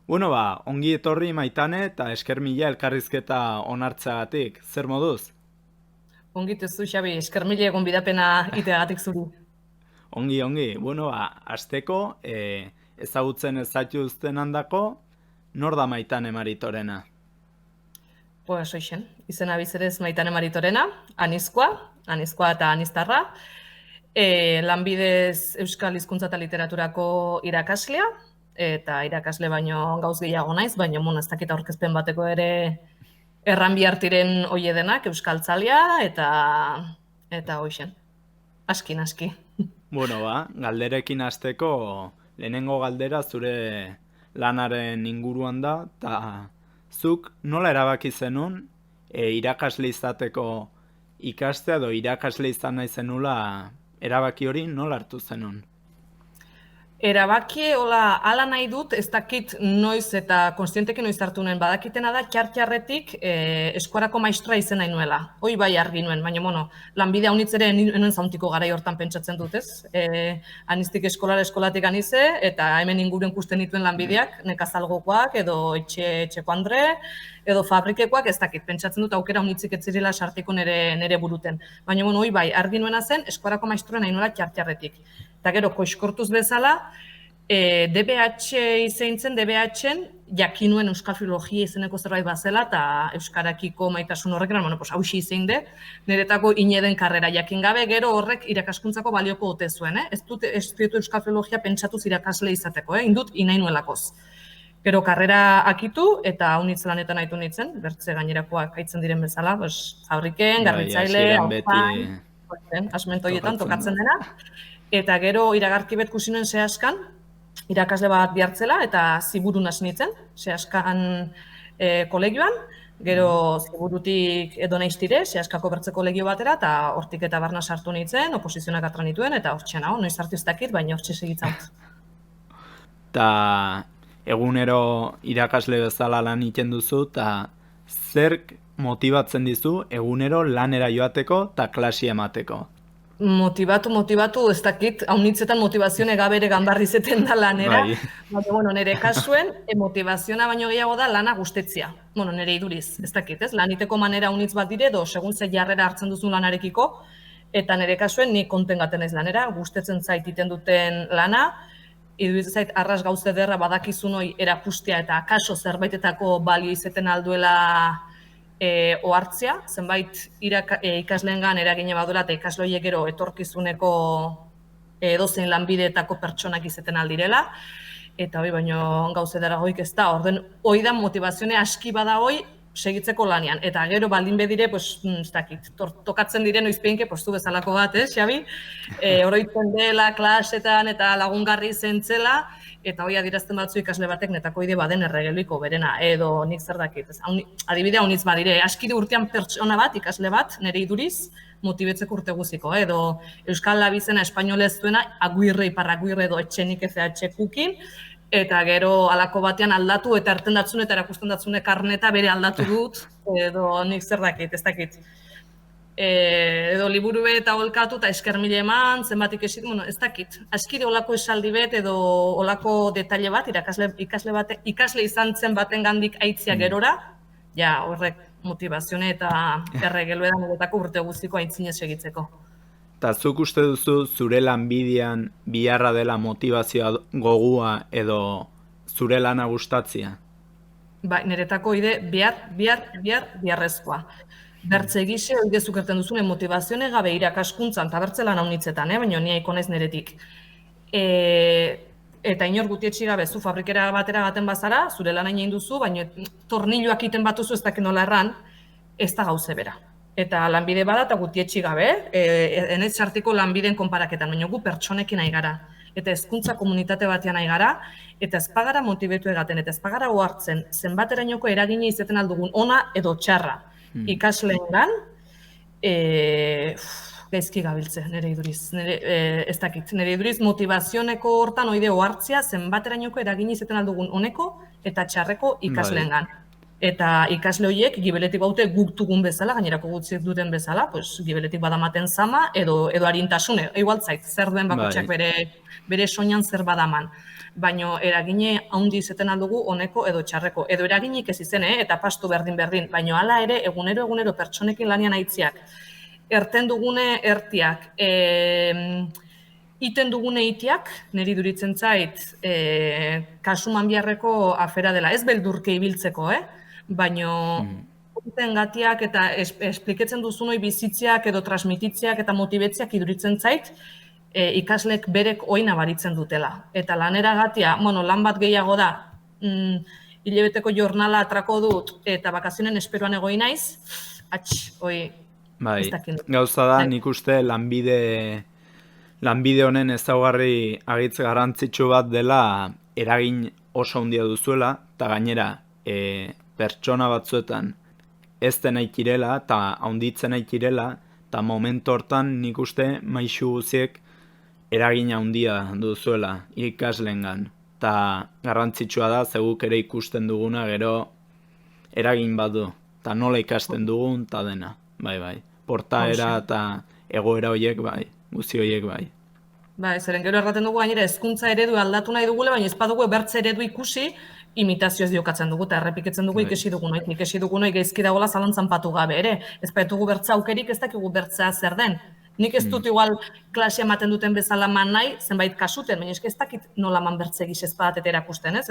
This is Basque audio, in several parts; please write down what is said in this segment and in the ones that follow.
Ongi etorri Maitane eta esker mila elkarrizketa onartzeagatik. Zer moduz? Ongit ez du, Xabi, esker mila egon bidapena iteagatik zuri. Ongi. Hasteko, ezagutzen ez zaituzten handako, nor da Maitane Maritorena? Pues hoixen, izena bizerez Maitane Maritorena, anizkoa eta aniztarra, lanbidez Euskal Hizkuntza eta Literaturako irakaslea, eta irakasle baino gauz gehiago naiz, baina ez dakit aurkezpen bateko ere erran bihartiren oie denak, euskaltzalia, eta hoixen, aski. Galderekin hasteko, lehenengo galdera zure lanaren inguruan da, eta zuk nola erabaki zenun irakasle izateko ikastea edo irakasle izan nahi zenula erabaki hori nola hartu zenun? Erabaki, ala nahi dut, ez dakit noiz eta konstienteki noiz hartu nuen, badakitena da, txartxarretik eskuarako maistra izen nahi nuela. Hoi bai argi nuen, baina, lanbide haunitz ere nuen zauntiko garai hortan pentsatzen dut, ez? Aniztik eskolatik anize, eta hemen inguren kusten dituen lanbideak, nekazalgokoak, edo etxeko andre, edo fabrikekoak, ez dakit, pentsatzen dut aukera haunitzik etzirela sartiko nere buruten. Baina, hoi bai, argi nuena zen, eskuarako maistra nahi nuela txartxarretik. Eta gero, koiskortuz bezala, DBH izeintzen, DBH-en jakinuen euskal filologia izeneko zerbait bazela, eta euskarakiko maitasun horrek, hausi izein de, niretako ineden karrera jakin gabe, gero horrek irakaskuntzako balioko ote zuen, ez dut euskal filologia pentsatuz irakasle izateko, indut inainuelakoz. Gero karrera akitu, eta haunitz lanetan haitu nintzen, bertze gainerakoak haitzen diren bezala, fabriken, garbitzaile, haupan, asmentoietan tokatzen dena. Eta gero iragarki bet kusi nuen Seaskan, irakasle bat bihartzela, eta ziburun hasi nintzen, Seaskan kolegioan, gero ziburutik edo naiztire, Seaskako bertze kolegio batera, eta hortik eta barna sartu nintzen, oposizionak atra nituen, eta hortxe nago, noiz hartu ez dakit, baina hortxe segitzen. Eta egunero irakasle bezala lan egiten duzu, eta zerk motibatzen dizu egunero lanera joateko eta klasi emateko? Motivatu, ez dakit, haunitzetan motivazione gabere ganbarri zeten da lanera. Baina, nire kasuen, motivaziona baino gehiago da lana gustetzia. Nire iduriz, ez dakit, ez? Laniteko manera haunitz bat dire, edo segun ze jarrera hartzen duzun lanarekiko, eta nire kasuen ni kontengaten ez lanera, gustetzen zait iten duten lana, iduriz zait arras gauze derra badakizun hoi erapustia eta kaso zerbaitetako balio izeten alduela ohartzea, zenbait ikasleengan eragine baduela eta ikasloiek gero etorkizuneko edozein lanbideetako pertsonak izeten aldirela, eta hoi baino gauze dara hoik ez da, orden hoi da motivazione aski bada hoi segitzeko lanean, eta gero baldin bedire, ez dakit, tokatzen diren oizpeinke postu bezalako bat, Xabi? Oroitzen dela, klasetan eta lagungarri zentzela, eta hoi adirazten batzu ikasle batek netako ide baden erregeluiko berena, edo nik zer dakit. Adibidea honitz badire, askide urtean pertsona bat, ikasle bat, nire iduriz, motibetzeko urte guziko, edo Euskal Labizena espainolez duena, Aguirre, Iparraguirre edo etxenik FH kukin, eta gero alako batean aldatu, eta erten datzune eta erakusten datzune karneta bere aldatu dut, edo nik zer dakit, ez dakit. Edo liburu eta olkatu eta esker mila eman, zenbatik esit, ez dakit. Askide olako esaldi bet edo olako detaile bat, ikasle izan zen baten gandik aitzia gerora, ja horrek motivazione eta erregelu edan edetako urte guztiko aitzinez segitzeko. Eta zuk uste duzu zure lanbidean biharra dela motivazioa gogua edo zure lana gustatzia? Bai, niretako ide biharrezkoa. Bertze gise, hori dezukerten duzune motivazione gabe irakaskuntzan, eta bertze lan haunitzetan, baina nia ikonez neretik. Eta inor gutietxi gabe, zu fabrikera batera gaten bazara, zure lan hain duzu, baina torniloak iten batuzu ez dakin nola erran, ez da gauze bera. Eta lanbide bada eta gutietxi gabe, enez sartiko lanbideen konparaketan, baina gu pertsonekin nahi gara. Eta hezkuntza komunitate batean nahi gara, eta ez pagara motibetu egaten, eta ez pagara ohartzen, zenbaterainoko eragine izeten aldugun ona edo txarra. Ikasleengan, gaizki gabiltze, nire iduriz. Ez dakit, nire iduriz motivazioneko hortan oide ohartzia zenbaterainoko eragine izeten aldugun oneko eta txarreko ikasleengan. eta ikasle horiek gibeletik baute guk dugun bezala, gainerako gutzik duten bezala, pues, gibeletik badamaten zama edo arintasune, igual zait, zer duen bakotxak bere soinan zer badaman. Baina eragine handi izeten aldugu honeko edo txarreko. Edo eraginik ez izen, eta pastu berdin, baina hala ere egunero pertsonekin lanian aitziak. Erten dugune ertiak, iten dugune itiak, niri duritzen zait, kasuman biharreko afera dela, ez beldurke ibiltzeko, baina iten gatiak eta espliketzen duzunoi bizitziak edo transmititziak eta motibetziak iduritzen zait, ikaslek berek oina baritzen dutela. Eta lanera gatia, lan bat gehiago da, hilabeteko jornala atrako dut eta bakazionen esperoan egoi naiz, bai, gauza da, nik uste lanbide honen ezaugarri agitz garrantzitsu bat dela eragin oso handia duzuela, eta gainera pertsona batzuetan ez denaik irela, eta handitzen naik irela, eta momentu hortan nik uste maixu guziek eragin handia duzuela ikaslengan. Eta garrantzitsua da, zeguk ere ikusten duguna gero eragin bat du, eta nola ikasten dugun, eta dena. Bai, portaera eta egoera horiek bai, guzi horiek bai. Bai, zeren gero erraten dugu gainera hezkuntza eredu aldatu nahi dugula, baina ez badugu bertze eredu ikusi, imitazio ez diokatzen dugu, eta errepiketzen dugu ikesi dugunoi gaizki dagoela zalantzan patu gabe ere. Ez baitugu bertza aukerik, ez dakigu bertzea zer den. Nik ez dut igual klasia ematen duten bezala man nahi, zenbait kasuten, baina ez dakit nola man bertze giz ez badatet erakusten, ez?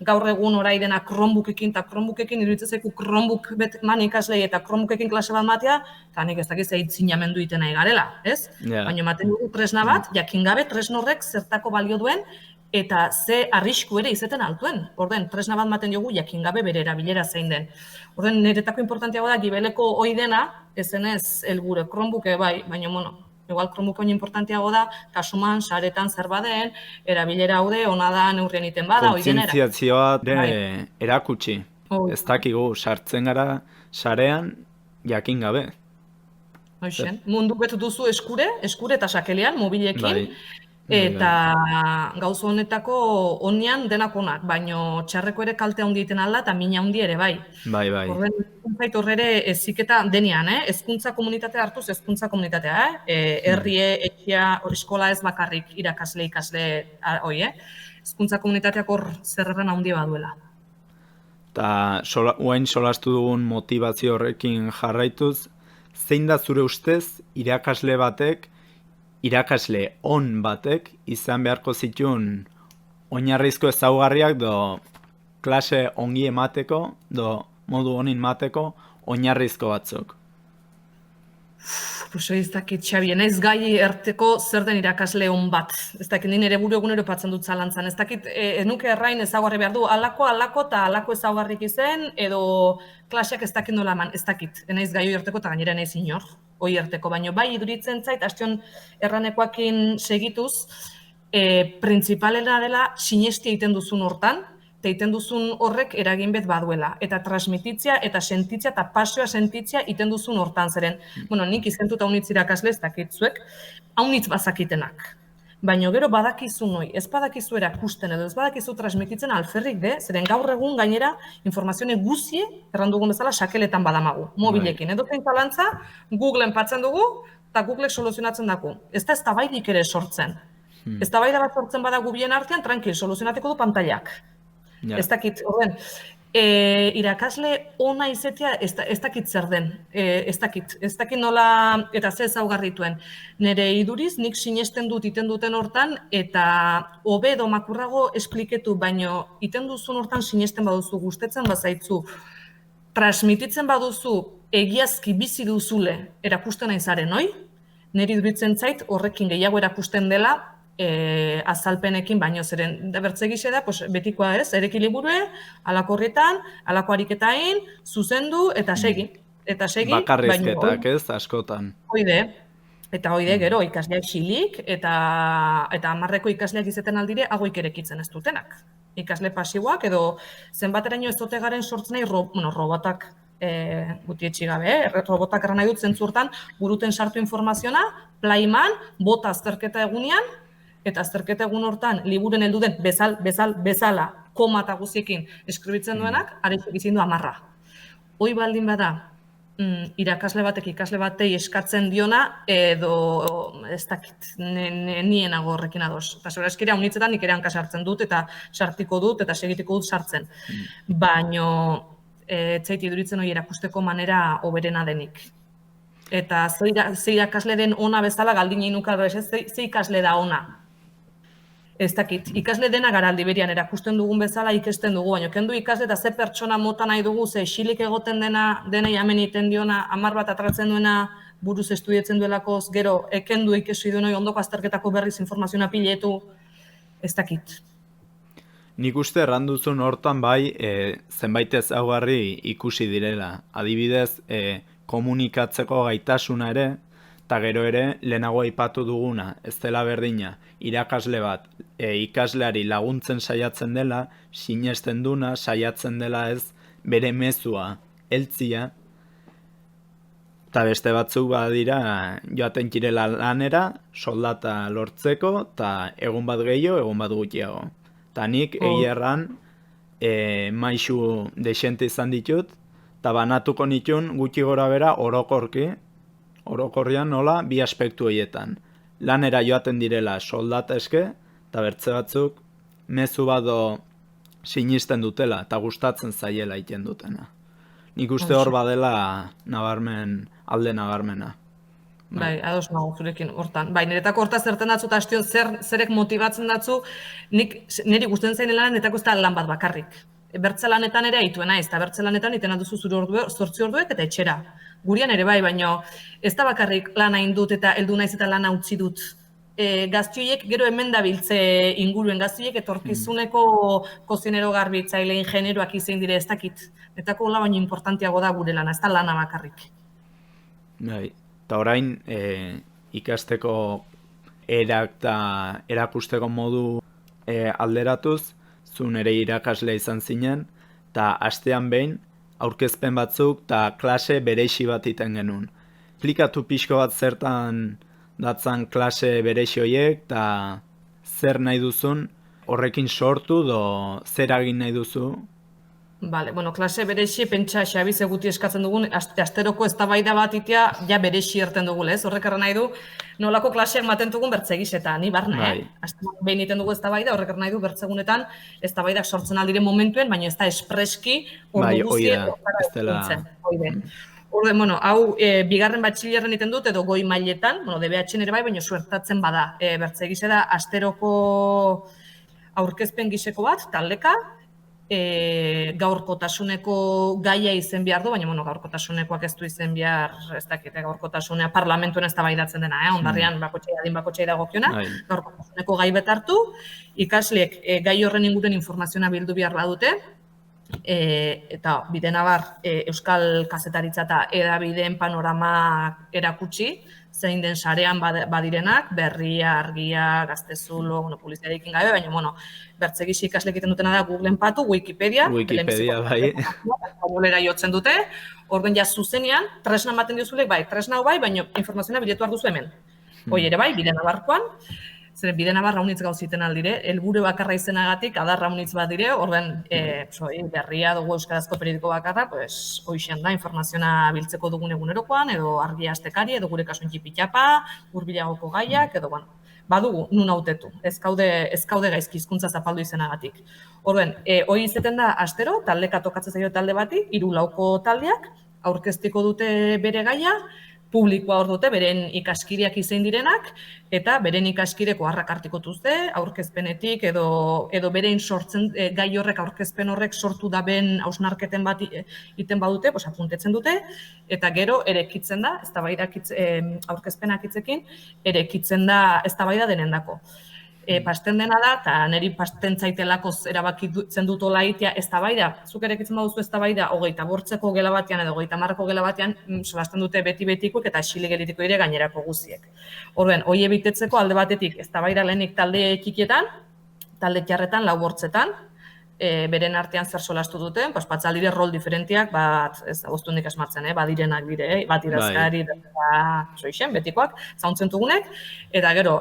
Gaur egun orai dena Chromebookekin eta Chromebookekin iruditzen zaiku Chromebook man ikaslei eta Chromebookekin klase bat matea, eta nik ez dakit zeitzinamendu iten nahi garela, ez? Baina ematen dugu tresna bat, jakin gabe tresna horrek zertako balio duen, eta ze arrisku ere izeten altuen. Orden, tresna bat maten jogu jakin gabe bere erabilera zein den. Orden, niretako importantiago da, gibeleko hoi dena, ezenez helbure Chromebooke bai, baina, igual Chromebooke oin importantiago da, kasuman, saretan zer baden, erabilera haude, ona da neurrien iten bada, hoi denera. Kontzientziazioa erakutsi. Ez dakigu, sartzen gara sarean jakin gabe. Mundu betu duzu eskure eta sakelean, mobilekin, eta gauza honetako onean denak onak, baina txarreko ere kalte handi egiten alda eta mina handi ere bai. Bai. Horre eziketa denean, hezkuntza komunitatea hartuz hezkuntza komunitatea, herrie, etxea, eskola ez bakarrik ikasle hoi, hezkuntza komunitateak hor zerreran handi baduela. Eta oain solastu dugun motivazio horrekin jarraituz, zein da zure ustez irakasle on batek izan beharko zituen oinarrizko ezaugarriak do klase ongi emateko, do modu honin mateko oinarrizko batzuk? Ez dakit, Xabi, naiz gai erteko zer den irakasle on bat. Ez dakit, nire buru egunero patzen dut zalantzan. Ez dakit, enuke errain ezaugarri behar du, alako eta alako ezaugarrik izen, edo klaseak ez dakit nola eman, ez dakit. Naiz gai hoi erteko eta gainera naiz inor, hoi erteko. Baina bai iduritzen zait, astion erranekoakin segituz, printzipalena dela sinestia egiten duzun hortan, eta egiten duzun horrek eragin bet baduela. Eta transmititzia, eta sentitzia, eta pasioa sentitzia egiten duzun hortan zeren. Nik izentuta haunitz irakasle ez dakitzuek, haunitz bazakitenak. Baina gero badakizu noi, ez badakizu erakusten edo ez badakizu transmititzen alferrik de, zeren gaur egun gainera informazione guzie, errandugun bezala, sakeletan badamagu, mobilekin. Edo zein zalantza, Googleen patzen dugu, eta Googleek soluzionatzen daku. Ez da eztabaidik ere sortzen. Eztabaida bat sortzen badagu bien artean, tranquil, soluzionateko du pantailak. Ez dakit, horren, irakasle ona izetea ez dakit zer den, ez dakit nola eta ze ezaugarrituen. Nire iduriz, nik sinesten dut iten duten hortan, eta hobe edo makurrago espliketu, baino iten duzun hortan sinesten baduzu, gustetzen bazaitzu, transmititzen baduzu, egiazki bizi duzule erakusten aizaren, oi? Niri iduritzen zait horrekin gehiago erakusten dela, azalpenekin baino zeren bertzegixe da, betikoa ez, ereki liburue, alako horretan, alako ariketain, zuzendu eta segi. Bakarrizketak ez, askotan. Hoide, eta hoide gero ikasleak xilik, eta 10 ikasleak izeten aldire, hagoik erekitzen ez dutenak. Ikasle pasiboak edo zenbateraino ez dute garen sortzen nahi robotak guti etxigabe, robotak erran nahi dut zentzurtan, buruten sartu informaziona, plaiman, bota azterketa egunean, eta azterketa egun hortan liburen heldu den bezala koma eta guziekin eskribitzen duenak, areixek izin du 10. Hoi baldin bada, irakasle batek ikasle batei eskatzen diona, edo ez dakit, nienago horrekin ados. Eta zora eskira, unitzetan nik ere hanka sartzen dut, eta sartiko dut, eta segitiko dut sartzen. Baino, etzaiti duritzen hori erakusteko manera hoberena denik. Eta ze irakasle den ona bezala galdin egin nuka, ze ikasle da ona. Ez dakit, ikasle dena gara aldiberian erakusten dugun bezala ikesten dugu, baina kendu ikasle eta ze pertsona mota nahi dugu, ze xilik egoten denei hemen iten diona, 10 bat atratzen duena buruz estudietzen duelakoz, gero ekendu ikesi duenoi ondoko azterketako berriz informazioa piletu, ez dakit. Nik uste erranduzun hortan bai zenbait ezaugarri ikusi direla. Adibidez, komunikatzeko gaitasuna ere, eta gero ere lehenago aipatu duguna, ez dela berdina, irakasle bat ikasleari laguntzen saiatzen dela, sinesten duna, saiatzen dela ez bere mezua heltzia, eta beste batzuk badira joaten kirela lanera, soldata lortzeko, eta egun bat gehiago, egun bat gutxiago. Eta nik egia erran maisu desente izan ditut, eta banatuko nituen gutxi gora bera orokorrian nola bi aspektu horietan. Lanera joaten direla soldata eske, eta bertze batzuk mezu bado sinisten dutela, eta gustatzen zaiela iten dutena. Nik uste hor badela alde nabarmena. Bai, ados nago zurekin hortan. Bai, niretako horta zerten datzu eta astion zerek motibatzen datzu, niri gusten zain lan netako ez da lan bat bakarrik. Bertzelanetan ere aituena ez, eta bertzelanetan iten alduzu zure 8 orduek eta etxera. Gurian ere bai, baina ez da bakarrik lan hain dut eta heldu naiz eta lana utzi dut. Gaztioiek gero hemen dabiltze inguruen gaztioiek etorkizuneko kozinero garbitzaile ingenieroak izan dire ez dakit. Etako hola baina importantiago da gure lana, ez da lana bakarrik. Bai, eta orain ikasteko erak eta erakusteko modu alderatuz, zu nere irakasle izan zinen, eta astean behin aurkezpen batzuk eta klase bereixi bat iten genuen. Esplikatu pixko bat zertan datzan klase bereixi horiek, eta zer nahi duzun horrekin sortu, zer egin nahi duzu? Vale, bueno, klase berexi pentsa Xabi zeguti eskatzen dugun asteroko eztabaida bat itea ja berexi erten dugu, ez? Horrek erran nahi du nolako klaseak maten dugun bertzegiz eta ni barne, bai. Astean behin iten dugu eztabaida, horrek erran nahi du bertzegunetan eztabaidak sortzen aldiren momentuen, baina ez da espreski ordu guztiek Orden, bueno, hau bigarren batxilerren iten dut edo goi mailetan, bueno, DBH ere bai, baina suertatzen bada. Bertzegize da asteroko aurkezpen giseko bat, taldeka, gaurkotasuneko gaia izen behar du, baina gaurkotasunekoak ez du izen behar, ez dakite, gaurkotasunea parlamentuen eztabaidatzen dena, ondarrian bakotxei dagokiona, gaurkotasuneko gai betartu, ikasleek gai horren inguren informazioa bildu behar badute, eta bidenabar euskal kazetaritza eta edabideen panorama erakutsi, zein den sarean badirenak, Berria, Argia, Gaztezulo, publiziarekin gabe, baina, bertzegisi ikaslek egiten dutena da Googleen patu, Wikipedia, bai. Bolera jotzen dute, orden ja zuzenean, tresna ematen diozulek, bai, tresna bai, baina informazioa biletu duzu hemen. Hoi ere bai, bidenabarkoan, zeren bidenabar raunitz gauziten aldire, helburu bakarra izenagatik, adar raunitz bat dire, orden Berria dugu euskarazko periodiko bakarra, hoixean da, informazioa biltzeko dugun egunerokoan, edo Argia astekari, edo gure kasuan txipitxapa, hurbilagoko gaiak, edo, badugu, nun hautetu, ez kaude gaizki hizkuntza zapaldu izenagatik. Orden, hoi izeten da astero, taldeka tokatzen zaio talde bati, 3-4 taldeak, aurkeztiko dute bere gaia, publikoa hor dute, beren ikaskiriak izein direnak, eta beren ikaskireko harrak artikotuzte, aurkezpenetik, edo beren sortzen, gai horrek aurkezpen horrek sortu da ben hausnarketen bat iten badute, apuntetzen dute, eta gero erekitzen da, aurkezpenak hitzekin, erekitzen da eztabaida denendako. Pasten dena da, eta niri pasten zaitelako erabakitzen dut hola itea eztabaida, zuk erekitzen baduzu eztabaida 25 gela batean edo 30 gela batean, solasten dute beti-betikoek eta xili gelitiko dire gainerako guziek. Horren, hoi ebitetzeko alde batetik eztabaida lehenik talde txikietan, talde txarretan, 4 bortzetan, beren artean zer solastu duten, batzaldire rol diferentiak, bat, ez goztundik esmartzen, badirenak dire, bat idazkari, soixen, betikoak, zauntzen dugunek, eta gero,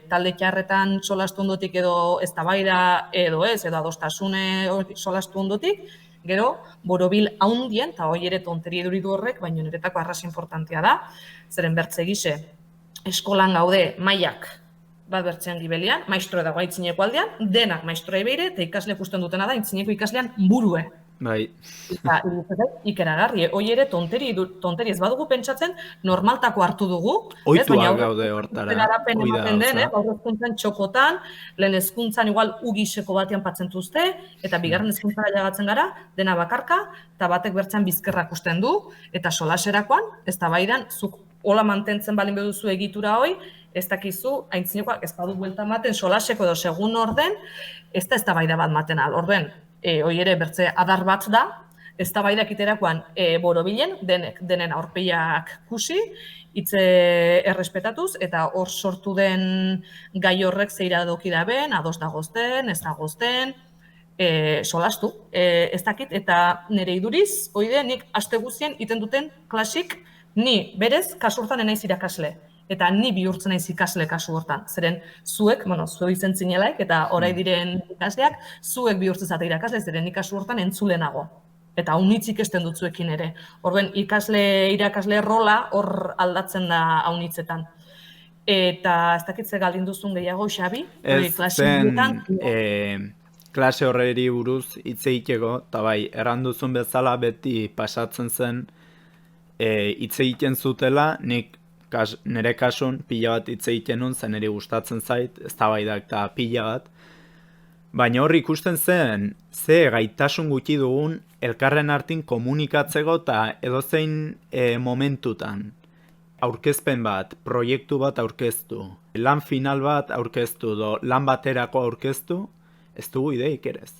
talde txarretan solastu ondotik edo eztabaida edo ez, edo adostasune solastu ondotik, gero, borobil haundien, eta hoi ere tonteri eduridu horrek, baina niretako arras importantea da, zeren bertze gise, eskolan gaude mailak, bat bertzean gibelian, maistroa dago aitzineko aldean, denak maistroa ibeire, eta ikasle ikusten dutena da, aitzineko ikaslean burue. Bai. Eta ikeragarri, hoi ere tonteri ez badugu pentsatzen, normaltako hartu dugu. Oituak gaude hortara. Gaur hezkuntzan txokotan, lehen hezkuntzan igual ugiseko batean patzentuzte, eta bigarren hezkuntzara jagatzen gara, dena bakarka, eta batek bertzean bizkerrak usten du, eta solaserakoan, ez da baidan, zuk hola mantentzen balin beduzu egitura hoi, ez dakizu, aintzinekoak ez badu buelta maten, solaseko edo segun orden, ez da baida bat maten al. Orden, hoi ere bertze adar bat da, ez da baidak iterakoan borobilen, denen aurpeiak kusi, hitze errespetatuz, eta hor sortu den gai horrek zeira doki da ben, ados da gozten, ez da gozten, solastu. Ez dakit, eta nire iduriz, hoi de, nik aste guztien iten duten klasik, ni berez kasurtan enaiz irakasle. Eta ni bihurtzen naiz ikasle kasu hortan. Zeren, zuek, zuek izen zinelaik, eta orai diren ikasleak, zuek bihurtzen zate irakasle, zeren kasu hortan entzulenago. Eta haunitzik esten dut zuekin ere. Orduan, irakasle rola hor aldatzen da haunitzetan. Eta ez dakitze galdin duzun gehiago, Xabi? Ez zen klase horreri buruz hitz egiteko, eta bai, erranduzun bezala beti pasatzen zen hitz egiten zutela, nik nire kasun pila bat hitz egiten nun, zen niri gustatzen zait, eztabaidak eta pila bat. Baina hor ikusten zen, ze gaitasun gutxi dugun elkarren artin komunikatzeko eta edozein momentutan. Aurkezpen bat, proiektu bat aurkeztu, lan final bat aurkeztu, lan baterako aurkeztu, ez dugu ideik ere ez.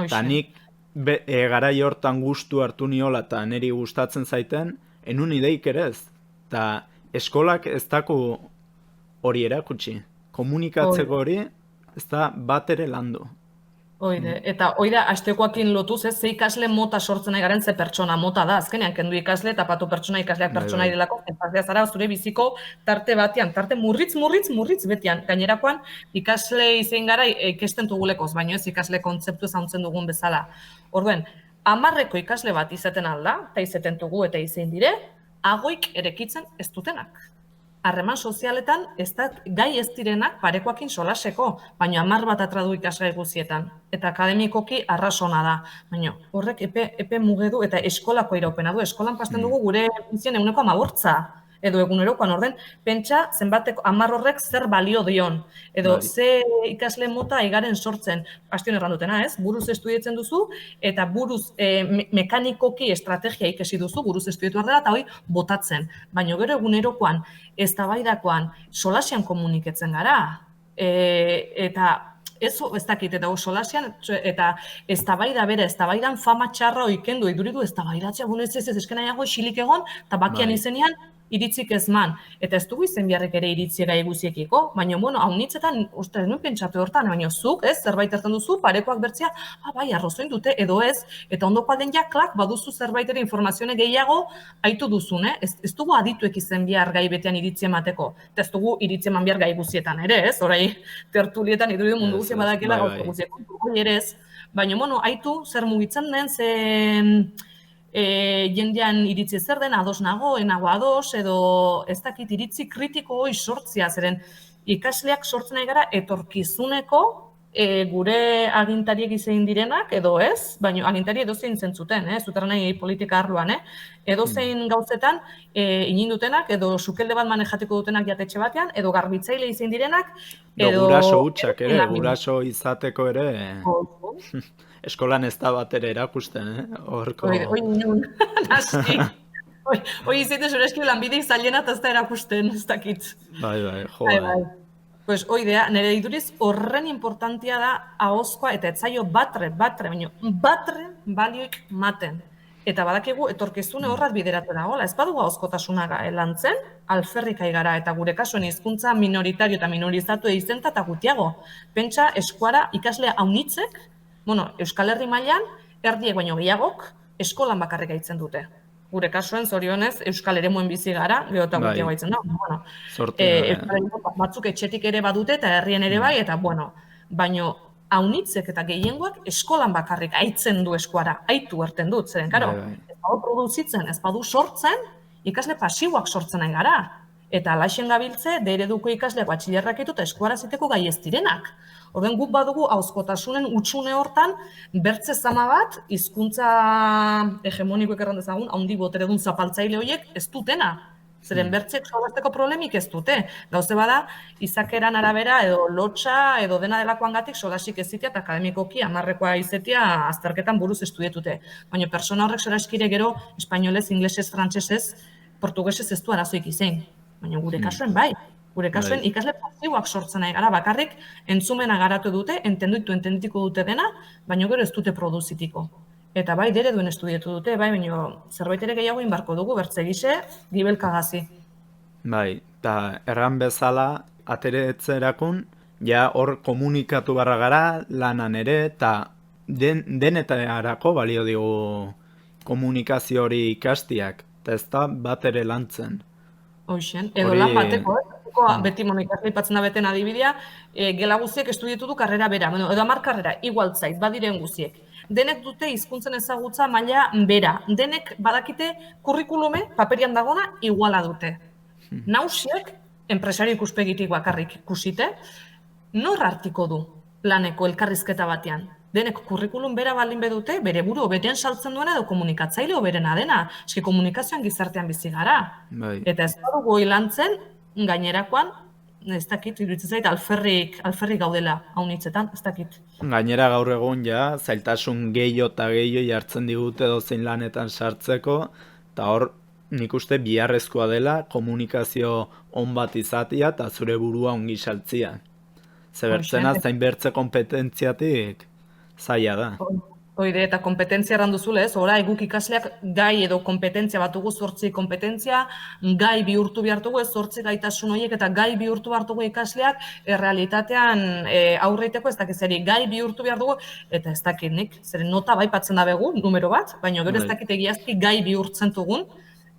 Eta nik garai hortan gustu hartu niola eta niri gustatzen zaiten, enun ideik ere ez. Eta eskolak ez daku hori erakutsi. Komunikatzeko hori ez da bat ere landu. Oide, eta oida astekoakin lotuz, ze ikasle mota sortzen nahi garen, ze pertsona mota da. Azkenean, kendu ikasle, eta patu pertsona ikasleak pertsona irelako, ezpazia zara, zure biziko tarte batean, tarte murritz betian. Gainerakoan, ikasle izein gara ikesten dugulekoz, baino ez ikasle kontzeptu zauntzen dugun bezala. Orduen, 10 ikasle bat izaten alda, eta izaten dugu eta izein dire, agoik erekitzen ez dutenak. Harreman sozialetan gai ez direnak parekoakin solaseko, baina 10 bat atradu ikasgai guzietan. Eta akademikoki arrasona da. Baina horrek epe mugedu eta eskolako iraupena du. Eskolan pasten dugu gure bizien eguneko 15. Edo egunerokoan orden, pentsa zenbateko 10 horrek zer balio dion. Edo ze ikasle mota igaren sortzen, bastion errandutena ez, buruz estudietzen duzu, eta buruz mekanikoki estrategia ikasi duzu, buruz estudietu ardela, eta hoi botatzen. Baina gero egunerokoan, eztabaidakoan, solasian komuniketzen gara. Eta ez dakit, eta solasian, eta eztabaida bere, eztabaidan fama txarra oikendu, iduridu eztabaidatzea, bunez ez eskenaiago xilik egon, eta bakian izenean, iritzik ez man. Eta ez dugu izen biharrek ere iritzi gai guziekiko, baina, haunitzetan, uste, nuen pentsatu hortan, baina zuk, ez, zerbait hartan duzu, parekoak bertzea, bai, arrozoin dute, edo ez, eta ondoko alden klak, baduzu zerbait ere informazione gehiago aitu duzun, ez dugu adituek izen bihar gai betean iritzi emateko, eta ez dugu iritzi eman bihar gai guzietan, ere, ez, orai, tertulietan iduridu mundu guzien badakela, gauza guzieko, ere ez, baina, aitu, zer mugitzen den, zen jendean iritzi zer den, ados nago, enago ados, edo ez dakit iritzi kritiko hoi sortzia, zeren ikasleak sortzen nahi gara etorkizuneko gure agintariek izein direnak, edo ez, baina agintari edozein zentzuten, zutera nahi politika arloan, edozein gauzetan inindutenak, edo sukelde bat manejatiko dutenak jatetxe batean, edo garbitzaile izein direnak, edo guraso hutsak ere, guraso izateko ere, eskolan ez da bat ere erakusten, horko... Hoi nion, naski. Hoi izaiten zure eski lanbideik zailena eta ez da erakusten, ez dakit. Bai, joa. Pues oidea, nire iduriz horren importantia da ahozkoa eta etzaio batre, baina batre balioik maten. Eta badakigu etorkizune horrat bideratu dagoela. Ez badugu ahozkotasuna lantzen, alferrik gara eta gure kasuen hizkuntza minoritario eta minorizatu izenta eta gutiago. Pentsa eskuara ikasle haunitzek Bueno, Euskal Herri mailan erdiek baino gehiagok eskolan bakarrik gaitzen dute. Gure kasuen, zorionez, Euskal Eremuen bizi gara, gero eta gutiago gaitzen da. Bueno, Euskal Herriko batzuk etxetik ere badute eta herrien ere bai, eta bueno, baino haunitzek eta gehiengoak eskolan bakarrik aitzen du eskuara, aitu erten dut, zeren, karo, ez badu produzitzen, ez badu sortzen, ikasle pasiboak sortzen nahi gara. Eta alaixen gabiltze, ereduko ikasleak batxilerrak eta eskuara ziteko gai ez direnak. Orden guk badugu hauzkotasunen utxune hortan, bertze zama bat, hizkuntza hegemonikoek erran dezagun, handi boteredun zapaltzaile horiek ez dutena. Zeren bertzek solasteko problemik ez dute. Gauze bada, izakeran arabera edo lotxa edo dena delakoangatik solasik ez zitea eta akademikoki amarrekoa izetia azterketan buruz estudietute. Baina persona horrek solaskire gero espainolez, inglesez, frantsesez, portugesez ez du arazoik izein. Baina gure kasuen bai. Gure kasuen ikasle pasiboak sortzen nahi gara, bakarrik entzumena garatu dute, entenditiko dute dena, baina gero ez dute produzitiko. Eta bai, ereduen estudietu dute, bai, baina zerbait ere gehiago inbarko dugu, bertze gise, gibelkagazi. Bai, eta erran bezala, ateretzerakun, ja hor komunikatu barra gara, lanan ere, eta denetarako balio digu komunikazio hori ikastiak, eta ez da bat ere lantzen. Hoxen, edo lan bateko, beti ikasle ipatzen da beten adibidea, gela guziek estudietu du karrera bera, edo 10 karrera, igual zait, badiren guziek. Denek dute hizkuntzen ezagutza maila bera, denek badakite kurrikulume, paperian dagona, iguala dute. Nausiek, enpresari ikuspegitik bakarrik ikusite, nor hartiko du laneko elkarrizketa batean? Denek kurrikulum bera baldin bedute, bere buru obeten saltzen duena edo komunikatzaile oberena dena. Eski komunikazioan gizartean bizi gara. Eta ez badugu lantzen, gainerakoan, ez dakit, iruditzen zait, alferrik gaudela haunitzetan, ez dakit. Gainera gaur egun ja, zailtasun gehiago eta gehiago jartzen digute dozein lanetan sartzeko, eta hor nik uste biharrezkoa dela komunikazio on bat izatea eta zure burua ongi saltzia. Zebertzena, zain bertze kompetentziatik zaila da. Oide, eta kompetentzia erranduzule, ez? Hora, guk ikasleak gai edo kompetentzia batugu 8 kompetentzia, gai bihurtu behartugu, ez 8 gaitasun horiek, eta gai bihurtu behartugu ikasleak, realitatean aurreiteko ez dakit zeri, gai bihurtu behar dugu, eta ez dakit nik, zeren nota bai patzen da begu, numero bat, baina gero ez dakit egiazki gai bihurtzen dugun,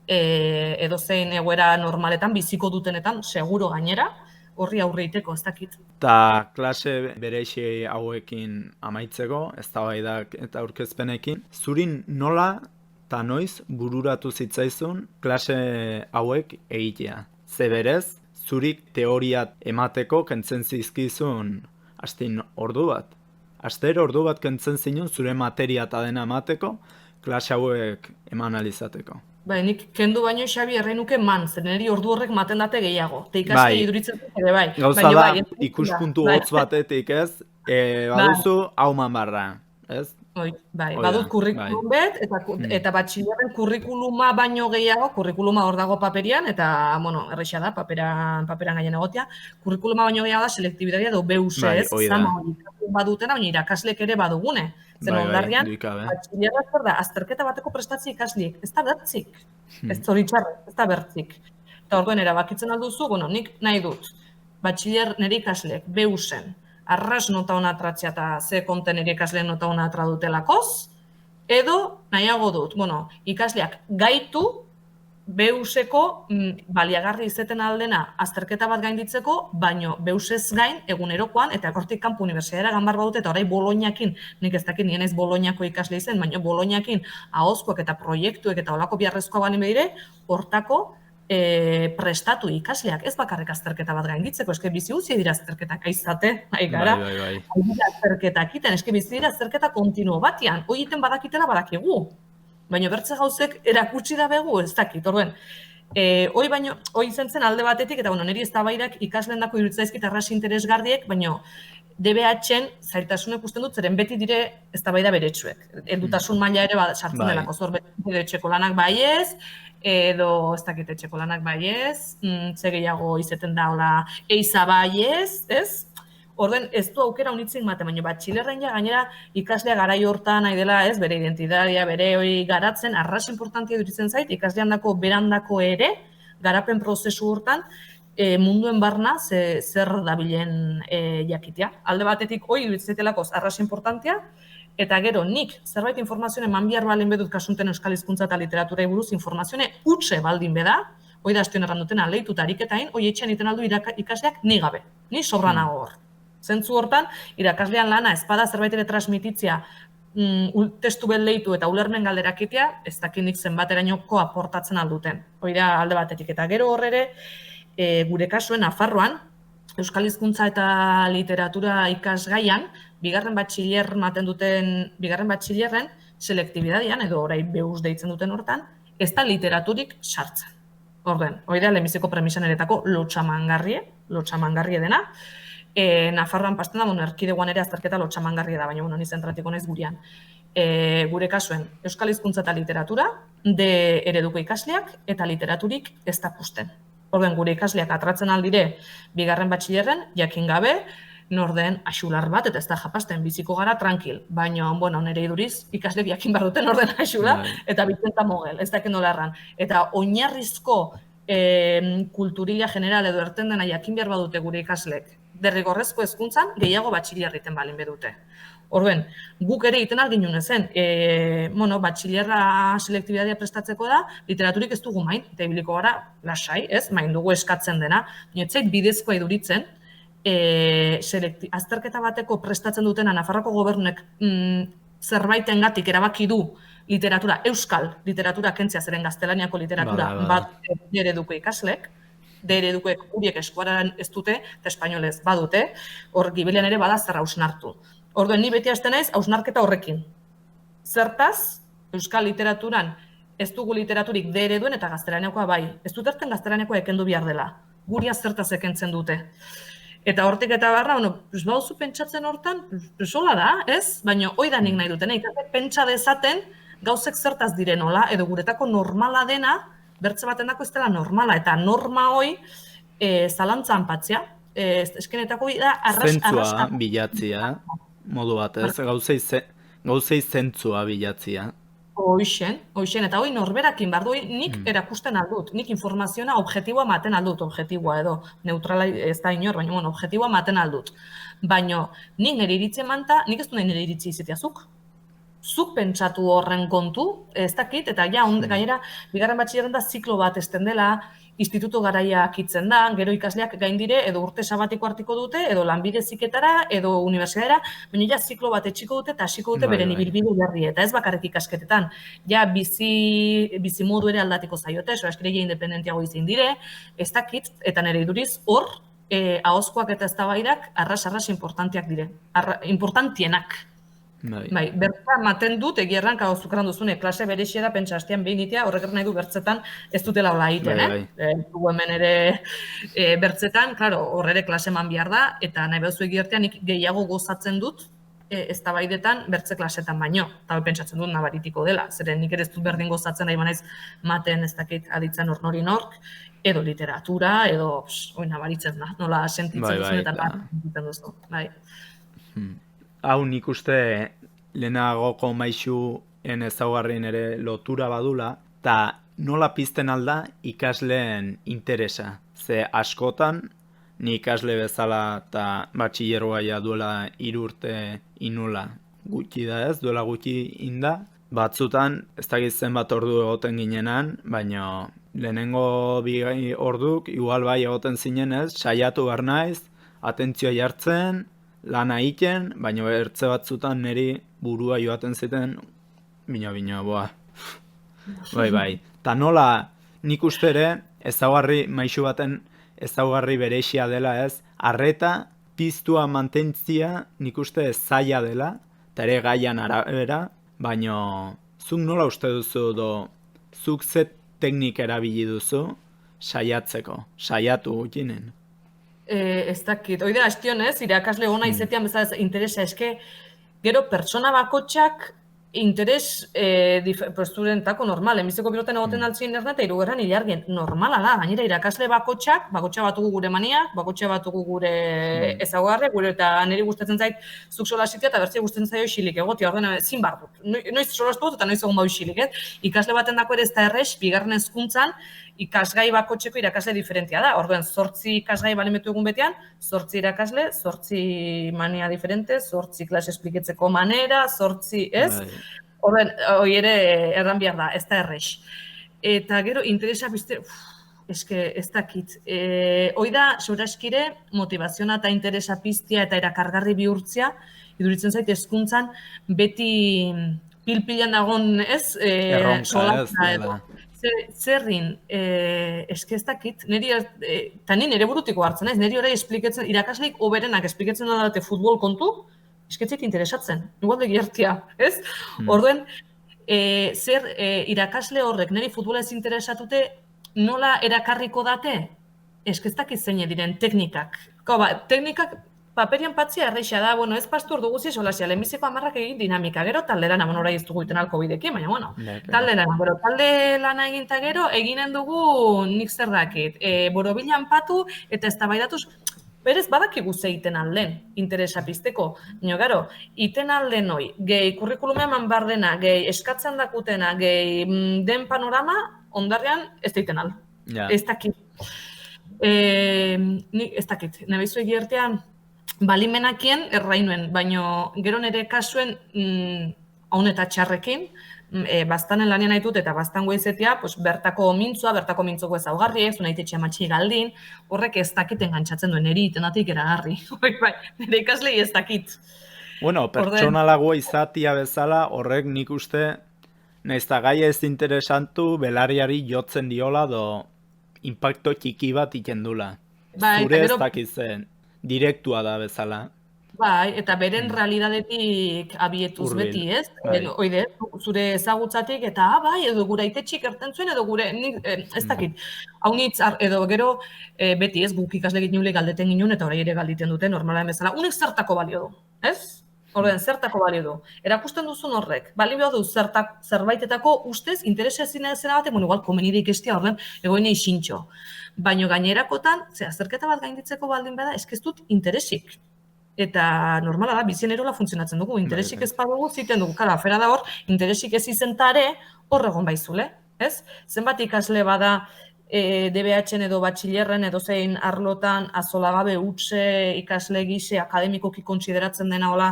edozein egoera normaletan, biziko dutenetan, seguro gainera, horri aurreiteko, ez dakit. Eta klase bereixi hauekin amaitzeko, eztabaidak eta aurkezpenekin, zurin nola eta noiz bururatu zitzaizun klase hauek egitea? Ze berez, zurik teoria emateko kentzen zizkizun astin ordu bat. Aster ordu bat kentzen zinun zure materia eta dena emateko, klase hauek eman alizateko. Bai, nik kendu baino Xabi erreinuke zen niri ordu horrek maten date gehiago. Te ikasle iduritzen ere bai. Gauza da, ikuspuntu hotz batetik ez, baduzu hauman barra, ez? Bai, badut kurrikulum bet, eta batxilerren kurrikuluma baino gehiago, kurrikuluma hor dago paperian, eta, bueno, erraixa da, paperan gainen egotea, kurrikuluma baino gehiago da selektibidadia edo beuse, ez? Zama hori badutena, baina irakaslek ere badugune. Zen ondarrian, batxilerra zer da, azterketa bateko prestatzi ikasliek, ez da bertzik, ez zoritxarra, ez da bertzik. Eta orduen erabakitzen alduzu, bueno, nik nahi dut, batxiler nire ikasleek, beusen, arras nota hona atratzea eta ze konten nire ikasleen nota hona atra dutelakoz, edo nahiago dut, bueno, ikasleak gaitu, beuseko baliagarri izeten aldena azterketa bat gainditzeko, baino beusez gain egunerokoan, eta hortik kanpo unibertsitatera ganbar badute, eta orai Bolognakin, nik ez dakit nien ez Bolognako ikasle izen, baino Bolognakin ahozkoak eta proiektuek eta olako biharrezkoa balin behire, hortako prestatu ikasleak, ez bakarrik azterketa bat gainditzeko, eske bizi guzti dira azterketak aizate, gara, azterketak iten, eske bizi dira azterketa kontinuo batian, hori iten badakitela badakigu. Baina bertze gauzek erakutsi da begu, ez dakit, orduen. Hoi zen alde batetik, eta niri eztabaidak ikasleen dako iruditzaizkit arras interesgardiek, baina DBH-en zailtasunek usten dut, zeren beti dire eztabaida beretsuek. Heldutasun maila ere sartzen delako, zor beti etxeko lanak baiez, edo ez dakit etxeko lanak baiez, ze gehiago izeten da, hola, eiza baiez, ez? Orden, ez du aukera unitzen mate, baina batxilerren ja gainera ikaslea garai hortan nahi dela, ez, bere identitatea, bere hori garatzen, arras importantia duritzen zait, ikaslean dako berandako ere, garapen prozesu hortan, munduen barna zer dabilen jakitea. Alde batetik, hoi iruditzatelako arras importantea, eta gero nik zerbait informazioa eman behar baldin bedut kasunten euskal hizkuntza eta literatura buruz informazioa utxe baldin beda, hoi da astion erran dutena, lehitu eta ariketain, hoi etxean iten aldu ikasleak ni gabe, ni sobra nago hor. Zentzu hortan, irakaslean lana ezpada zerbait ere transmititzia testu bet lehitu eta ulermen galderakitea, ez dakinik zenbaterainoko aportatzen alduten. Hoi da alde batetik. Eta gero horrere, gure kasuen Nafarroan, euskal hizkuntza eta literatura ikasgaian, bigarren batxilerren selektibidadian, edo orai beuz deitzen duten hortan, ez da literaturik sartzen. Orden, hoi da, lehenbiziko premisan eretako lotxamangarrie dena. Nafarroan pasten da, erkidegoan ere azterketa lotxamangarria da, baina ni zentratiko naiz gurean. Gure kasuen, euskal hizkuntza eta literatura, de ereduko ikasleak eta literaturik ez da pusten. Orden, gure ikasleak atratzen aldire bigarren batxilerren, jakin gabe, norden axular bat, eta ez da japasten, biziko gara tranquil. Baina, nire iduriz, ikasleak jakin behar duten orden axula, eta bizenta mogel, ez dakin nola erran. Eta oinarrizko kulturilla general edo erten dena jakin behar badute gure ikaslek, derrigorrezko hezkuntzan gehiago batxilerriten balin bedute. Orduen, guk ere egiten algin zen, batxilerra selektibidadia prestatzeko da, literaturik ez dugu main, eta ibiliko gara lasai, ez, main dugu eskatzen dena, nietzait bidezkoa iduritzen, azterketa bateko prestatzen dutena Nafarroko gobernuek zerbaitengatik erabaki du literatura, euskal literatura kentzia zeren gaztelaniako literatura bat ereduko ikaslek, eredukoek huriek eskuaran ez dute, eta espainolez badute, hor gibelian ere bada zer hausnartu. Orduen, ni beti hasten naiz hausnarketa horrekin. Zertaz, euskal literaturan ez dugu literaturik de ereduen eta gaztelaniakoa bai. Ez dut erten gaztelaniakoa ekendu behar dela. Guria zertaz ekentzen dute. Eta hortik eta barra, bauzu pentsatzen hortan, sola da, ez? Baina hoi da nik nahi dutena, ikasek pentsa dezaten gauzek zertaz direnola, edo guretako normala dena, bertze baten dako ez dela normala, eta norma hoi zalantzan patzea, eskenetako da zentzua bilatzia, modu batez, gauzei zentzua bilatzia. Hoixen, eta hoi norberakin behar du, nik erakusten aldut, nik informazioa objetiboa maten aldut, objetiboa edo, neutrala ez da inor, baina objetiboa maten aldut. Baina nik nire iritzi emanta, nik ez du nire iritzi izitea zuk pentsatu horren kontu, ez dakit, eta gainera, bigarren batxilerren da ziklo bat esten dela, instituto garaia kitzen da, gero ikasleak gaindire, edo urte sabatiko hartiko dute, edo lanbide ziketara, edo unibertsitatera, baina ja ziklo bat etxiko dute, eta hasiko dute beren ibilbide berri, eta ez bakarrik ikasketetan. Ja bizi modu ere aldatiko zaiote, soraskireia independentiago izin dire, ez dakit, eta nire iduriz, hor, ahozkoak eta eztabaidak arras importantiak dire, importantienak. Bai, bertza maten dut, egierran, zukran duzune, klase berexia da, pentsa hastean behin itea, horrek nahi du bertzetan ez dutela hola egiten, dugu hemen ere bertzetan, horre klase eman behar da, eta nahi behuzu egiertean nik gehiago gozatzen dut, eztabaidetan bertze klasetan baino, eta pentsatzen dut nabaritiko dela, zeren nik ere ez dut berdin gozatzen nahi banaiz maten ez dakit aditzen hor nori nork, edo literatura, edo nabaritzen da, nola sentitzen duzun eta sentitzen duzu, bai. Hau nik uste lehenagoko maixuen ezaugarrien ere lotura badula, eta nola pizten alda ikasleen interesa. Ze askotan, ni ikasle bezala eta batxilergoa ja duela 3 urte inula gutxi da ez, duela gutxi inda. Batzutan, ez dakit zenbat ordu egoten ginenan, baina lehenengo 2 orduk, igual bai egoten zinen ez, saiatu behar naiz, atentzioa jartzen, lana egiten, baina bertze batzutan niri burua joaten ziten, bina, boa. Bai. Ta nola, nik uste ere, ezaugarri, maixu baten ezaugarri berexia dela ez, arreta, piztua mantentzia, nik uste zaila dela, eta ere gaian arabera, baina zuk nola uste duzu do, zuk ze teknik erabili duzu, saiatu gutxinen. Ez dakit, oida astionez, irakasle gona izetean bezala interesa eske, gero pertsona bakotxak interes studentako normal, emizeko biloten egoten altzien erna eta irugerran hilargien, normala da, gainera irakasle bakotxak batugu gure maniak, bakotxa batugu gure ezaugarri, gure eta niri gustatzen zait zuk solasitia eta bertzia gustatzen zaio xilik egotia, ordena zin bar dut, noiz solastu dut eta noiz egon bau xilik, ikasle baten dako ere ez da errex, bigarren hezkuntzan, ikasgai bakotxeko irakasle diferentia da. Orduan, 8 ikasgai balimetu egun betean, 8 irakasle, 8 mania diferente, 8 klase espliketzeko manera, 8, ez? Orduan, hori ere erran behar da, ez da errex. Eta gero, interesa bizte, eske ez dakit. Hoi da, soraskire, motivaziona eta interesa piztia eta erakargarri bihurtzia, iduritzen zait, hezkuntzan beti pil-pilan dagon, ez? Erronka, ez? Zerrin, eske ez dakit, eta nire burutiko hartzen, ez? Niri orai espliketzen, irakasleik oberenak espliketzen dute futbol kontu, esketzit interesatzen, igual de giartia, ez? Orduen, zer irakasle horrek niri futbola ez interesatute, nola erakarriko date? Eske ez dakit zein diren teknikak. Teknikak paperian patzia erreixa da, bueno, ez pastur dugu zizolazia, lehenbiziko 10 egin dinamika, gero talde lana, bueno, orai ez dugu iten alko bidekin, baina, bueno, talde lana eginta gero, eginen dugu nik zer dakit, borobilan patu eta eztabaidatuz, berez badakigu ze iten alden, interesa pizteko, baina, gero, iten alden hoi, gehi kurrikulumean man bardena, gehi eskatzen dakutena, gehi den panorama, ondarrean ez da iten al. Ez dakit. Ez dakit, nabizu egiertean, balimenakien errainuen, baino gero nire kasuen haun eta txarrekin, bastanen lanien haitut eta bastango izetia, bertako mintzoko ezaugarriek, zuna itetxe matxi galdin, horrek ez dakit engantzatzen duen, niri itenatik eragarri. Nire ikaslei ez dakit. Bueno, pertsonalagoa izatia bezala, horrek nik uste, nahiz eta gai ez interesantu, belariari jotzen diola do impacto txiki bat ikendula. Zure ez dakitzen. Direktua da bezala. Bai, eta beren realidadetik abietuz beti, ez? Oide, zure ezagutzatik, eta bai, edo gure aitetxik erten zuen, edo gure, ez dakit, haunitz, edo gero, beti ez, guk ikasle ginen galdeten ginen, eta hori ere galditen dute, normala bezala, unek zertako balio du, ez? Horren, zertako balio du. Erakusten duzun horrek, balio du zerbaitetako ustez, interesa zina batek, bueno, igual, komenirik estia horren, egoinei xintxo. Baina gainerakotan, azterketa bat gainditzeko baldin bada, ez dut interesik. Eta normala da, bizien erola funtzionatzen dugu, interesik ez badugu, ziten dugu, kara, afera da hor, interesik ez izentare, horregon baizule, ez? Zenbat ikasle bada DBH-en edo batxilerren edo zein arlotan azolagabe utxe ikasle gise akademikoki kontsideratzen dena hola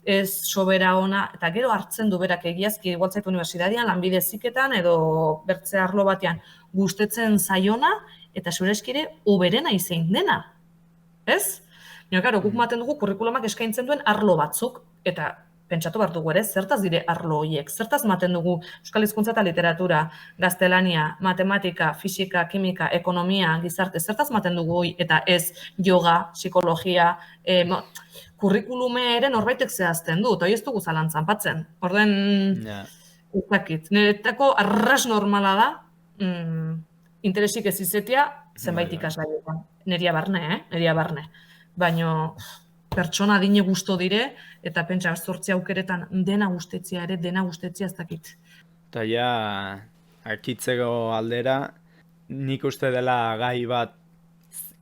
ez sobera ona, eta gero hartzen du berak egiazki igualtzait unibertsitatean, lanbide heziketan edo bertze arlo batean gustetzen zaiona, eta zure eskire oberena izein dena, ez? Baina, karo, guk maten dugu kurrikulamak eskaintzen duen arlo batzuk, eta pentsatu behar dugu ere, zertaz dire arlo horiek, zertaz maten dugu Euskal Hizkuntza eta Literatura, gaztelania, matematika, fisika, kimika, ekonomia, gizarte, zertaz maten dugu hori, eta ez yoga, psikologia, kurrikulume ere norbaitek zehazten du, eta hori ez dugu zalantzan patzen. Orden, uzakit, niretako arras normala da, interesik ez izetia, zenbait ikasgaietan. Neria barne. Baina pertsona dine gusto dire, eta pentsa 8 aukeretan dena gustetzia ez dakit. Eta ja, akitzeko aldera, nik uste dela gai bat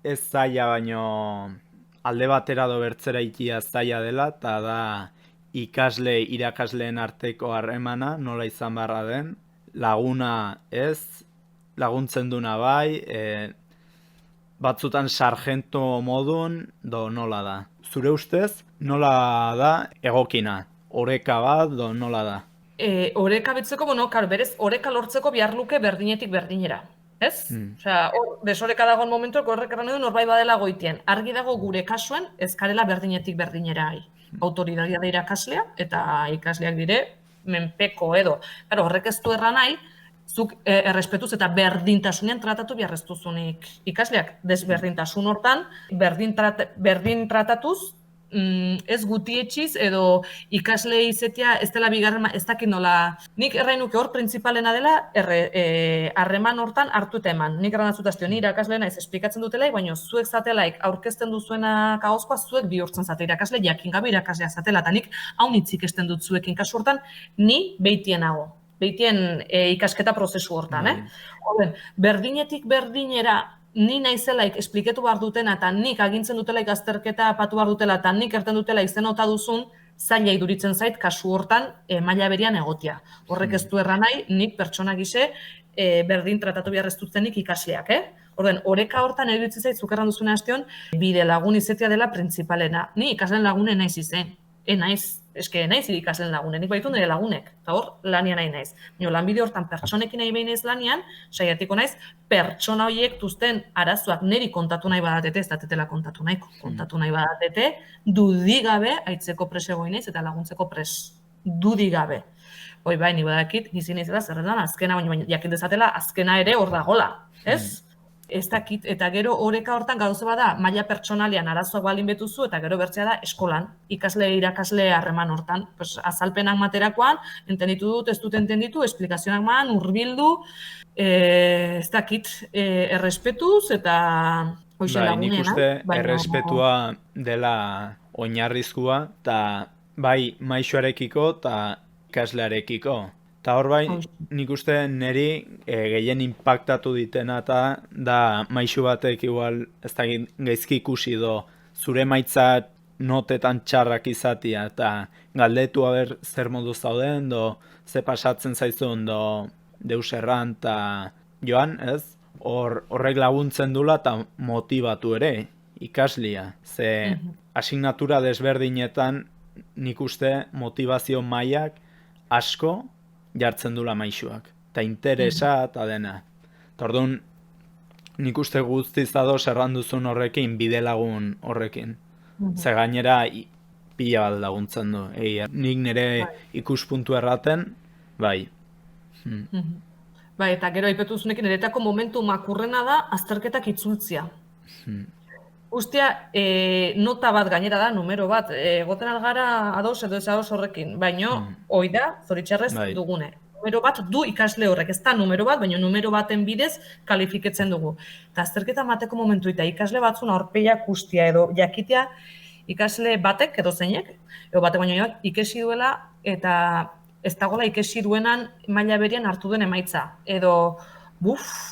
ez zaila, baino alde batera do bertzera ikia zaila dela, eta da irakasleen arteko harremana, nola izan barra den, laguna ez, laguntzen duna bai, batzutan sargento modun, do nola da. Zure ustez, nola da egokina? Oreka bat, do nola da? Oreka betzeko, berez, oreka lortzeko behar luke berdinetik berdinera. Ez? Osea, desoreka dagoen momentuak horrek erran edo norbait badela goitien. Argi dago gure kasuen, ezkarela berdinetik berdinera hai. Autoridadia da irakaslea, eta ikasleak dire, menpeko edo. Horrek ez du erran nahi, zuk errespetuz eta berdintasunean tratatu behar ez duzunik ikasleak. Desberdintasun hortan, berdin tratatuz, ez gutietxiz edo ikasle izetia ez dela bigarren, ez dakit nola. Nik errainuke hor printzipalena dela harreman hortan hartu eta eman. Nik erranazutaztio, ni irakasleena ez esplikatzen dutelaik, baina zuek zatelaik aurkezten duzuena kaozkoa zuek bihurtzen zate irakasle, jakin gabe irakaslea zatela, eta nik haunitzik esten dut zuekin kasu hortan, ni behitienago. Behitien ikasketa prozesu hortan, berdinetik berdinera ni naizelaik espliketu behar dutena eta nik agintzen dutelaik azterketa patu behar dutela eta nik erten dutela izen ota duzun, zaila iduritzen zait kasu hortan maila berean egotia. Horrek ez du erran nahi, nik pertsona gise berdin tratatu behar ez dutzenik ikasleak, Orden, oreka hortan egitzen zait, zukerran duzuna hastion, bide lagun izetia dela printzipalena. Ni ikasleen lagunen naiz izen. Naiz ikasleen lagunen, nik baitu nire lagunek, eta hor, lanian nahi naiz. Lanbide hortan pertsonekin nahi behin ez lanian, saiatiko naiz, pertsona horiek duzten arazoak niri kontatu nahi badatete, ez datetela kontatu nahi badatete, dudigabe, aitzeko presego naiz eta laguntzeko dudigabe. Hoi bai, ni badakit, nizien izela zerretan, azkena, baina jakin dezatela, azkena ere hor dagola, ez? Ez dakit, eta gero oreka hortan gauze bada, maila pertsonalian arazoak balin betuzu, eta gero bertzea da eskolan, ikasle-irakasle harreman hortan. Azalpenak materakoan, entenditu dut, ez dut entenditu, esplikazionak maan, hurbildu, ez dakit, errespetuz, eta hoxe lagunena. Nik uste errespetua dela oinarrizkoa, eta bai maisuarekiko eta ikaslearekiko. Eta hor bai, nik uste niri gehien impactatu ditena eta da maisu batek igual ez da gaizki ikusi do zure maitzak notetan txarrak izatia eta galdetu haber zer modu zauden do ze pasatzen zaizun do deus erran eta joan, ez? Horrek laguntzen dula eta motibatu ere ikaslia. Ze asignatura desberdinetan nik uste motivazio mailak asko jartzen dula maisuak, eta interesa eta dena. Eta orduan, nik uste guztiz ados erranduzun horrekin, bide lagun horrekin. Ze gainera pila bat laguntzen du. Nik nire ikuspuntu erraten, bai. Bai, eta gero aipetu zunekin, niretako momentu makurrena da azterketak itzultzia. Guztia, nota bat gainera da, numero bat, egoten algara ados edo ez ados horrekin, baino, hoi da, zoritxarrez dugune. Numero bat du ikasle horrek, ez da numero bat, baina numero baten bidez kalifiketzen dugu. Eta azterketa mateko momentu eta ikasle batzun aurpeiak guztia edo jakitea ikasle batek edo zeinek, edo batek baino ikesi duela eta ez dagoela ikesi duenan maila berian hartu duen emaitza. Edo,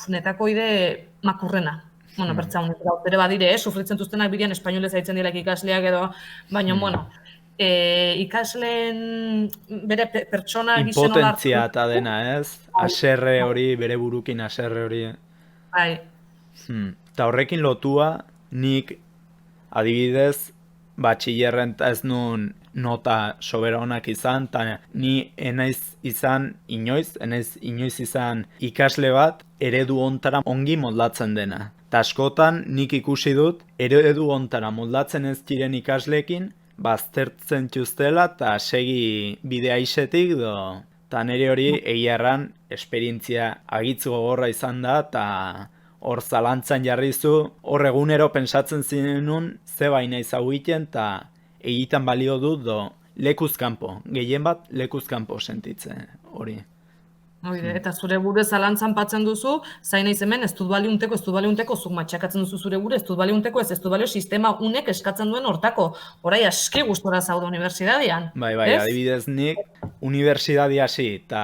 netako ide makurrena. Bueno, bertza honek ere badire, sufritzen duztenak bidean espainolez aitzen direk ikasleak edo, baina, bueno, ikasleen bere pertsona gizeno hartu. Impotentzia eta dena, ez? Aserre hori, bere burukin aserre hori. Bai. Eta horrekin lotua, nik adibidez, batxillerren ez nun nota sobera honak izan, eta ni enaiz inoiz izan ikasle bat, eredu ontara ongi moldatzen dena. Eta askotan nik ikusi dut, eredu ontara moldatzen ez diren ikasleekin, baztertzen txustela eta segi bidea isetik do. Eta nire hori egia erran, esperientzia agitzu gogorra izan da, eta hor zalantzan jarrizu, hor egunero pensatzen zinenun, ze baina izau egiten, eta egiten balio dut do lekuzkanpo, gehien bat lekuzkanpo sentitzen hori. Eta zure bure zalantzan patzen duzu, zain naiz hemen ez dut baliunteko, zuk matxakatzen duzu zure bure, ez dut baliunteko, ez dut balio sistema unek eskatzen duen hortako. Horai aski gustora zaude unibertsitatean. Bai, adibidez nik, unibertsitatea hasi eta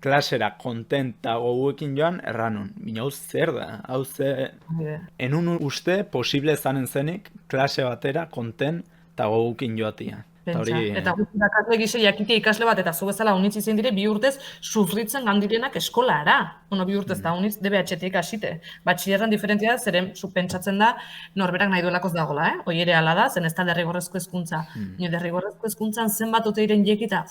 klasera kontenta goguekin joan erranun. Bina hau zer da, hau ze... Enun uste posible zanen zenik klase batera kontent eta goguekin joatia. Eta guztiak gise jakitea ikasle bat eta zu bezala unitz izan dire bi urtez sufritzen gandirenak eskolara. Bueno, bi urtez da unitz DBH-tik hasite. Batxillerran diferentzia da, zeren pentsatzen da norberak nahi duelakoz dagoela, Hoi ere ala da, zen ez da derrigorrezko hezkuntza. Derrigorrezko hezkuntzan zenbat ote diren jekita,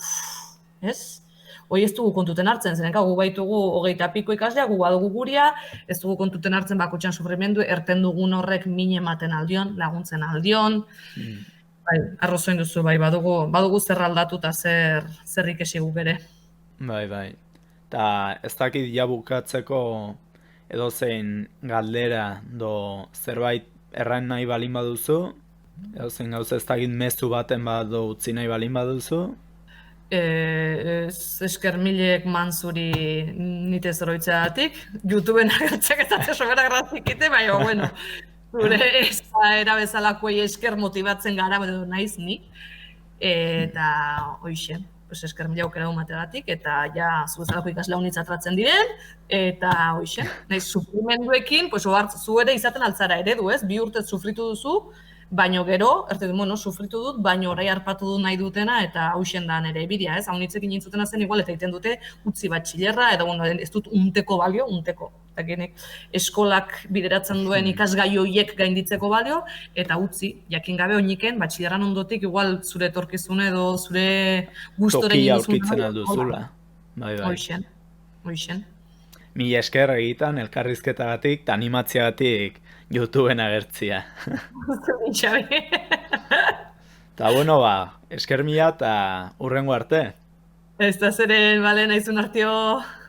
ez? Hoi ez dugu kontuten hartzen, zeneka gu baitugu 20 piko ikaslea, gu badugu guria, ez dugu kontuten hartzen bakotxan sufrimendu, erten dugun horrek min ematen aldion, laguntzen aldion. Arrozoin duzu, badugu zer aldatu eta zer ikesi guk ere. Bai. Eta ez dakit jabukatzeko edozein galdera do zerbait erran nahi balin baduzu, edozein gauza ez dakit mezu baten bat do utzi nahi balin baduzu. Esker milek manzuri nite zoroitzeatik, YouTubeen agertzek eta sobera grazikite, baina, bueno, zure ezaera bezalakoei esker motibatzen gara, edo naiz nik, eta hoixe, esker mila aukera umategatik, eta ja zu bezalako ikasle honitza tratzen diren, eta hoixe, naiz sufrimenduekin, zu ere izaten altzara eredu, ez? 2 urte sufritu duzu, Baino gero, bueno, sufritu dut, baino orai harpatu dut nahi dutena, eta hausen da nire bidea, ez? Haunitzekin nintzutena zen igual, eta egiten dute utzi batxilerra, edo bueno, ez dut unteko balio, unteko. Eta genek eskolak bideratzen duen ikasgai horiek gainditzeko balio, eta utzi, jakin gabe oiniken, batxilerran ondotik, igual zure etorkizune edo zure gustoren Tokia aurkitzen alduzula. Bai. Hoixen. Mila esker egiten elkarrizketagatik eta animatziagatik YouTubeen agertzia. Xabi. Eta bueno, esker mila eta hurrengo arte. Ez da zeren, bale, nahizun artio.